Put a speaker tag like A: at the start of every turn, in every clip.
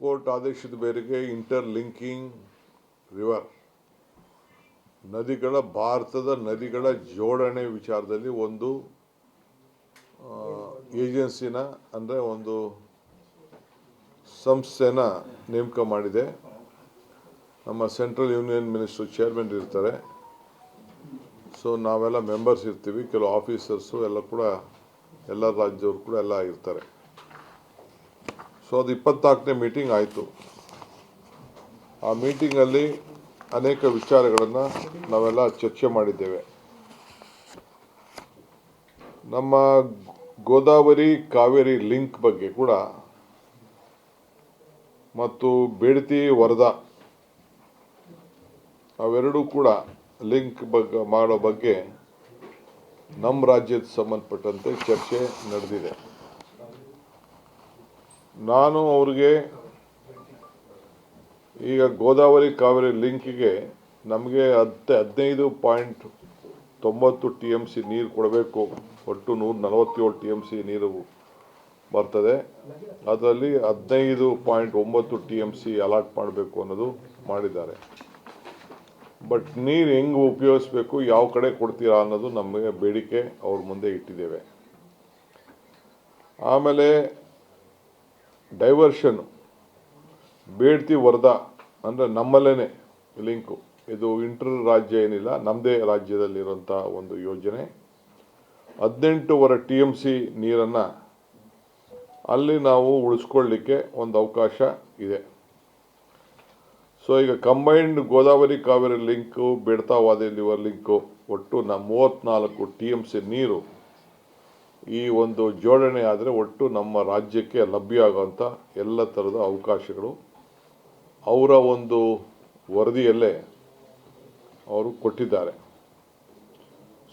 A: Court ಆದೇಶದ ಮೇರೆಗೆ interlinking river ಭಾರತದ ನದಿಗಳ ಜೋಡಣೆ ವಿಚಾರದಲ್ಲಿ ಒಂದು ಏಜೆನ್ಸಿನ ಅಂದರೆ ಒಂದು ಸಂಸ್ಥೆನ ನೇಮಕ ಮಾಡಿದೆ. ನಮ್ಮ ಸೆಂಟ್ರಲ್ ಯೂನಿಯನ್ ಮಿನಿಸ್ಟ್ರು ಚೇರ್ಮನ್ ಇರ್ತಾರೆ. ಸೊ ನಾವೆಲ್ಲ ಮೆಂಬರ್ಸ್ ಇರ್ತೀವಿ, ಕೆಲವು ಆಫೀಸರ್ಸು ಎಲ್ಲ ಕೂಡ ಎಲ್ಲ ರಾಜ್ಯದವರು ಕೂಡ ಎಲ್ಲ ಇರ್ತಾರೆ. ಸೊ ಅದು 24ನೇ ಮೀಟಿಂಗ್ ಆಯಿತು. ಆ ಮೀಟಿಂಗಲ್ಲಿ ಅನೇಕ ವಿಚಾರಗಳನ್ನು ನಾವೆಲ್ಲ ಚರ್ಚೆ ಮಾಡಿದ್ದೇವೆ. ನಮ್ಮ ಗೋದಾವರಿ ಕಾವೇರಿ ಲಿಂಕ್ ಬಗ್ಗೆ ಕೂಡ ಮತ್ತು ಬೇಡ್ತಿ ವರದಾ ಅವೆರಡೂ ಕೂಡ ಲಿಂಕ್ ಮಾಡೋ ಬಗ್ಗೆ ನಮ್ಮ ರಾಜ್ಯದ ಸಂಬಂಧಪಟ್ಟಂತೆ ಚರ್ಚೆ ನಡೆದಿದೆ. ನಾನು ಅವ್ರಿಗೆ ಈಗ ಗೋದಾವರಿ ಕಾವೇರಿ ಲಿಂಕಿಗೆ ನಮಗೆ 15.90 TMC ನೀರು ಕೊಡಬೇಕು. ಒಟ್ಟು 147 TMC ನೀರು ಬರ್ತದೆ. ಅದರಲ್ಲಿ 15.9 TMC ಅಲಾಟ್ ಮಾಡಬೇಕು ಅನ್ನೋದು ಮಾಡಿದ್ದಾರೆ. ಬಟ್ ನೀರು ಹೆಂಗೆ ಉಪಯೋಗಿಸ್ಬೇಕು, ಯಾವ ಕಡೆ ಕೊಡ್ತೀರಾ ಅನ್ನೋದು ನಮಗೆ ಬೇಡಿಕೆ ಅವ್ರ ಮುಂದೆ ಇಟ್ಟಿದ್ದೇವೆ. ಆಮೇಲೆ ಡೈವರ್ಷನ್ ಬೇಡ್ತಿ ವರದಾ ಅಂದರೆ ನಮ್ಮಲ್ಲೇ ಲಿಂಕು, ಇದು ಇಂಟರ್ ರಾಜ್ಯ ಏನಿಲ್ಲ, ನಮ್ಮದೇ ರಾಜ್ಯದಲ್ಲಿರುವಂಥ ಒಂದು ಯೋಜನೆ. 18.5 TMC ನೀರನ್ನು ಅಲ್ಲಿ ನಾವು ಉಳಿಸ್ಕೊಳ್ಳಿಕ್ಕೆ ಒಂದು ಅವಕಾಶ ಇದೆ. ಸೊ ಈಗ combined Godavari Kaveri link, Bedti Varada river link ಒಟ್ಟು 34 TMC ನೀರು ಈ ಒಂದು ಜೋಡಣೆ ಆದರೆ ಒಟ್ಟು ನಮ್ಮ ರಾಜ್ಯಕ್ಕೆ ಲಭ್ಯ ಆಗುವಂಥ ಎಲ್ಲ ಥರದ ಅವಕಾಶಗಳು ಅವರ ಒಂದು ವರದಿಯಲ್ಲೇ ಅವರು ಕೊಟ್ಟಿದ್ದಾರೆ.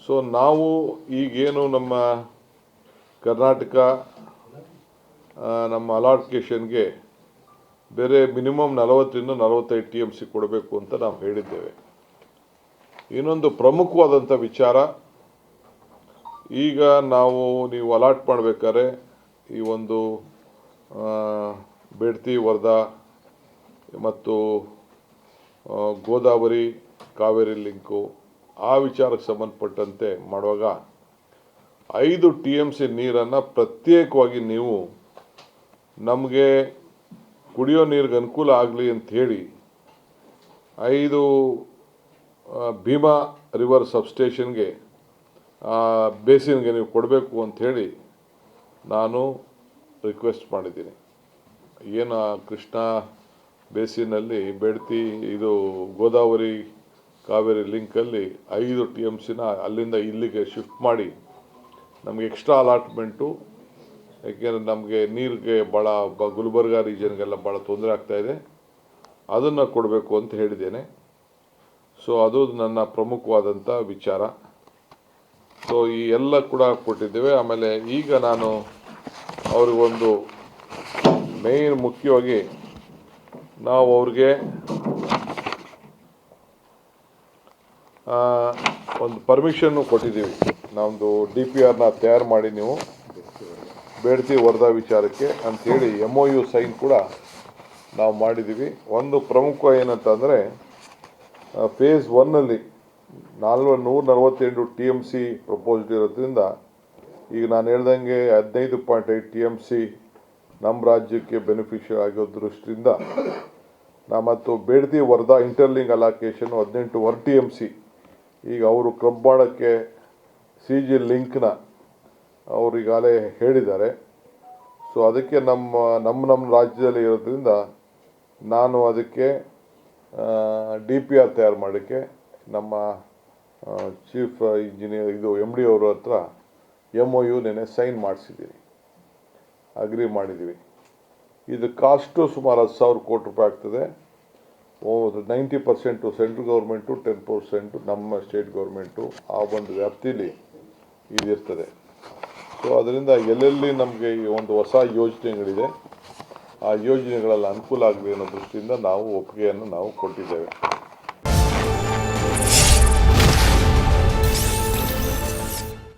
A: ಸೊ ನಾವು ಈಗೇನು ನಮ್ಮ ಕರ್ನಾಟಕ ನಮ್ಮ ಅಲಾಟ್ಕೇಷನ್ಗೆ ಬೇರೆ ಮಿನಿಮಮ್ 40ರಿಂದ 45 TMC ಕೊಡಬೇಕು ಅಂತ ನಾವು ಹೇಳಿದ್ದೇವೆ. ಇನ್ನೊಂದು ಪ್ರಮುಖವಾದಂಥ ವಿಚಾರ, ಈಗ ನೀವು ಅಲಾಟ್ ಮಾಡಬೇಕಾದ್ರೆ ಈ ಒಂದು ಬೇಡ್ತಿ ವರದಾ ಮತ್ತು ಗೋದಾವರಿ ಕಾವೇರಿ ಲಿಂಕು ಆ ವಿಚಾರಕ್ಕೆ ಸಂಬಂಧಪಟ್ಟಂತೆ ಮಾಡುವಾಗ 5 TMC ನೀರನ್ನು ಪ್ರತ್ಯೇಕವಾಗಿ ನೀವು ನಮಗೆ ಕುಡಿಯೋ ನೀರಿಗೆ ಅನುಕೂಲ ಆಗಲಿ ಅಂಥೇಳಿ 5 ಭೀಮಾ ರಿವರ್ ಸಬ್ಸ್ಟೇಷನ್ಗೆ ಬೇಸಿನ್ಗೆ ನೀವು ಕೊಡಬೇಕು ಅಂಥೇಳಿ ನಾನು ರಿಕ್ವೆಸ್ಟ್ ಮಾಡಿದ್ದೀನಿ. ಏನು ಕೃಷ್ಣ ಬೇಸಿನಲ್ಲಿ ಬೇಡ್ತಿ ಇದು ಗೋದಾವರಿ ಕಾವೇರಿ ಲಿಂಕಲ್ಲಿ 5 TMCನ ಅಲ್ಲಿಂದ ಇಲ್ಲಿಗೆ ಶಿಫ್ಟ್ ಮಾಡಿ ನಮಗೆ ಎಕ್ಸ್ಟ್ರಾ ಅಲಾಟ್ಮೆಂಟು, ಯಾಕೆಂದರೆ ನಮಗೆ ನೀರಿಗೆ ಭಾಳ ಗುಲ್ಬರ್ಗ ರೀಜನ್ಗೆಲ್ಲ ಭಾಳ ತೊಂದರೆ ಆಗ್ತಾಯಿದೆ, ಅದನ್ನು ಕೊಡಬೇಕು ಅಂತ ಹೇಳಿದ್ದೇನೆ. ಸೊ ಅದು ನನ್ನ ಪ್ರಮುಖವಾದಂಥ ವಿಚಾರ. ಸೊ ಈ ಎಲ್ಲ ಕೂಡ ಕೊಟ್ಟಿದ್ದೇವೆ. ಆಮೇಲೆ ಈಗ ನಾನು ಅವ್ರಿಗೊಂದು ಮೇನ್ ಮುಖ್ಯವಾಗಿ ನಾವು ಅವ್ರಿಗೆ ಒಂದು ಪರ್ಮಿಷನ್ನು ಕೊಟ್ಟಿದ್ದೀವಿ. ನಮ್ಮದು DPRನ ತಯಾರು ಮಾಡಿ ನೀವು ಬೇಡ್ತಿ ವರದಾ ವಿಚಾರಕ್ಕೆ ಅಂಥೇಳಿ MOU ಸೈನ್ ಕೂಡ ನಾವು ಮಾಡಿದ್ದೀವಿ. ಒಂದು ಪ್ರಮುಖ ಏನಂತಂದರೆ ಫೇಸ್ 1ನಲ್ಲಿ 148 TMC ಪ್ರಪೋಸ್ಡ್ ಇರೋದ್ರಿಂದ ಈಗ ನಾನು ಹೇಳ್ದಂಗೆ 15.8 TMC ನಮ್ಮ ರಾಜ್ಯಕ್ಕೆ ಬೆನಿಫಿಷಿಯರ್ ಆಗೋ ದೃಷ್ಟಿಯಿಂದ ಮತ್ತು ಬೇಡ್ತಿ ವರದಾ ಇಂಟರ್ಲಿಂಕ್ ಅಲಾಕೇಶನ್ 18.5 TMC ಈಗ ಅವರು ಕ್ಲಬ್ ಮಾಡೋಕ್ಕೆ CG ಲಿಂಕ್ನ ಅವರು ಈಗಾಗಲೇ ಹೇಳಿದ್ದಾರೆ. ಸೊ ಅದಕ್ಕೆ ನಮ್ಮ ರಾಜ್ಯದಲ್ಲಿ ಇರೋದ್ರಿಂದ ನಾನು ಅದಕ್ಕೆ DPR ತಯಾರು ಮಾಡೋಕ್ಕೆ ನಮ್ಮ ಚೀಫ್ ಇಂಜಿನಿಯರ್ MD ಅವ್ರ ಹತ್ರ MOU ನೆನೆ ಸೈನ್ ಮಾಡಿಸಿದ್ದೀರಿ, ಅಗ್ರಿ ಮಾಡಿದ್ದೀವಿ. ಇದು ಕಾಸ್ಟು ಸುಮಾರು 10,000 ಕೋಟಿ ರೂಪಾಯಿ ಆಗ್ತದೆ. 90% ಸೆಂಟ್ರಲ್ ಗೌರ್ಮೆಂಟು, 10% ನಮ್ಮ ಸ್ಟೇಟ್ ಗೌರ್ಮೆಂಟು, ಆ ಒಂದು ವ್ಯಾಪ್ತಿಯಲ್ಲಿ ಇದಿರ್ತದೆ. ಸೊ ಅದರಿಂದ ಎಲ್ಲೆಲ್ಲಿ ನಮಗೆ ಈ ಒಂದು ಹೊಸ ಯೋಜನೆಗಳಿದೆ ಆ ಯೋಜನೆಗಳಲ್ಲಿ ಅನುಕೂಲ ಆಗಲಿ ಅನ್ನೋ ದೃಷ್ಟಿಯಿಂದ ನಾವು ಒಪ್ಪಿಗೆಯನ್ನು ನಾವು ಕೊಟ್ಟಿದ್ದೇವೆ.